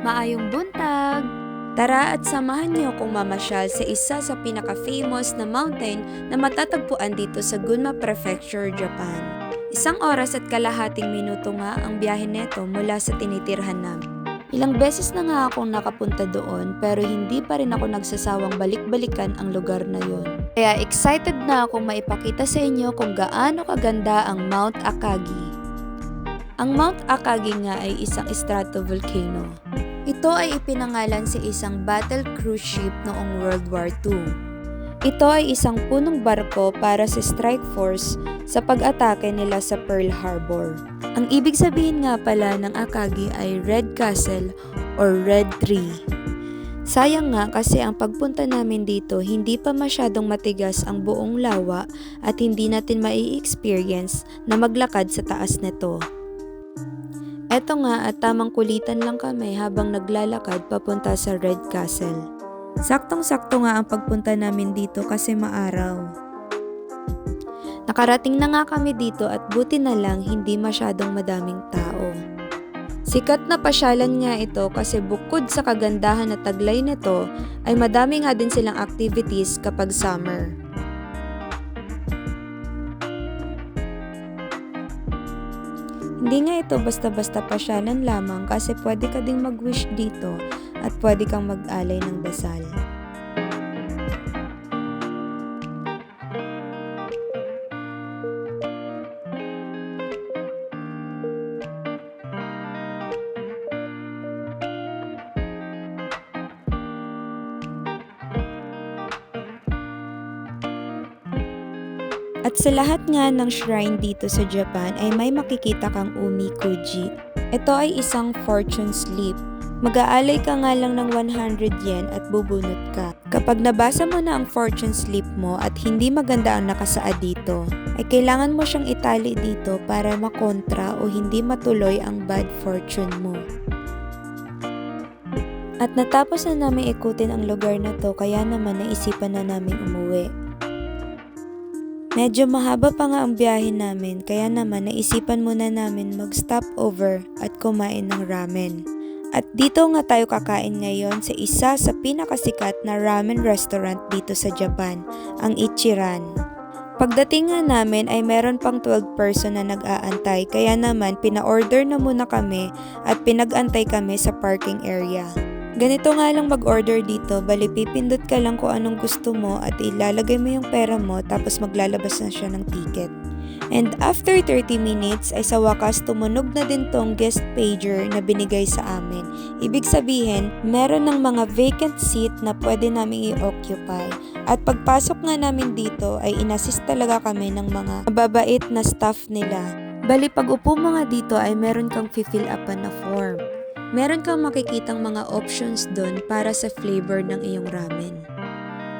Maayong buntag! Tara at samahan niyo akong mamasyal sa isa sa pinaka-famous na mountain na matatagpuan dito sa Gunma Prefecture, Japan. Isang oras at kalahating minuto nga ang biyahe neto mula sa tinitirhan namin. Ilang beses na nga akong nakapunta doon pero hindi pa rin ako nagsasawang balik-balikan ang lugar na yon. Kaya excited na akong maipakita sa inyo kung gaano kaganda ang Mount Akagi. Ang Mount Akagi nga ay isang stratovolcano. Ito ay ipinangalan sa isang battle cruise ship noong World War II. Ito ay isang punong barko para sa strike force sa pag-atake nila sa Pearl Harbor. Ang ibig sabihin nga pala ng Akagi ay Red Castle or Red Tree. Sayang nga kasi ang pagpunta namin dito hindi pa masyadong matigas ang buong lawa at hindi natin mai-experience na maglakad sa taas nito. Eto nga at tamang kulitan lang kami habang naglalakad papunta sa Red Castle. Saktong-sakto nga ang pagpunta namin dito kasi maaraw. Nakarating na nga kami dito at buti na lang hindi masyadong madaming tao. Sikat na pasyalan nga ito kasi bukod sa kagandahan na taglay nito ay madami nga din silang activities kapag summer. Hindi nga ito basta-basta pasyalan lamang kasi pwede ka ding mag-wish dito at pwede kang mag-alay ng dasal. At sa lahat nga ng shrine dito sa Japan ay may makikita kang umikuji. Ito ay isang fortune slip. Mag-aalay ka nga lang ng 100 yen at bubunot ka. Kapag nabasa mo na ang fortune slip mo at hindi maganda ang nakasaad dito, ay kailangan mo siyang itali dito para makontra o hindi matuloy ang bad fortune mo. At natapos na namin ikutin ang lugar na to kaya naman naisipan na namin umuwi. Medyo mahaba pa nga ang biyahe namin kaya naman naisipan muna namin mag-stop over at kumain ng ramen. At dito nga tayo kakain ngayon sa isa sa pinakasikat na ramen restaurant dito sa Japan, ang Ichiran. Pagdating nga namin ay meron pang 12 person na nag-aantay kaya naman pina-order na muna kami at pinag-antay kami sa parking area. Ganito nga lang mag-order dito, bali pipindot ka lang kung anong gusto mo at ilalagay mo yung pera mo tapos maglalabas na siya ng ticket. And after 30 minutes ay sa wakas tumunog na din tong guest pager na binigay sa amin. Ibig sabihin, meron ng mga vacant seat na pwede namin i-occupy. At pagpasok nga namin dito ay inassist talaga kami ng mga mababait na staff nila. Bali pag upo mo nga dito ay meron kang fill upan na form. Meron kang makikitang mga options doon para sa flavor ng iyong ramen.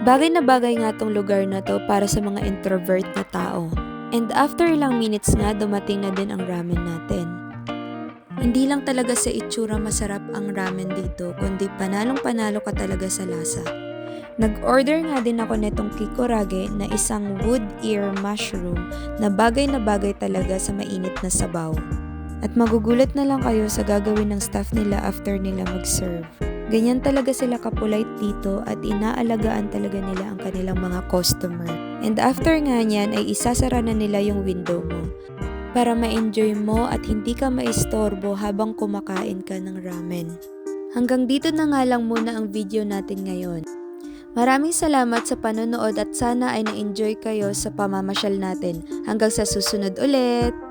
Bagay na bagay nga tong lugar na to para sa mga introvert na tao. And after ilang minutes nga, dumating na din ang ramen natin. Hindi lang talaga sa itsura masarap ang ramen dito, kundi panalong-panalo ka talaga sa lasa. Nag-order nga din ako netong kikorage na isang wood ear mushroom na bagay talaga sa mainit na sabaw. At magugulat na lang kayo sa gagawin ng staff nila after nila mag-serve. Ganyan talaga sila kapulite dito at inaalagaan talaga nila ang kanilang mga customer. And after nga niyan ay isasara na nila yung window mo para ma-enjoy mo at hindi ka maistorbo habang kumakain ka ng ramen. Hanggang dito na nga lang muna ang video natin ngayon. Maraming salamat sa panonood at sana ay na-enjoy kayo sa pamamasyal natin. Hanggang sa susunod ulit!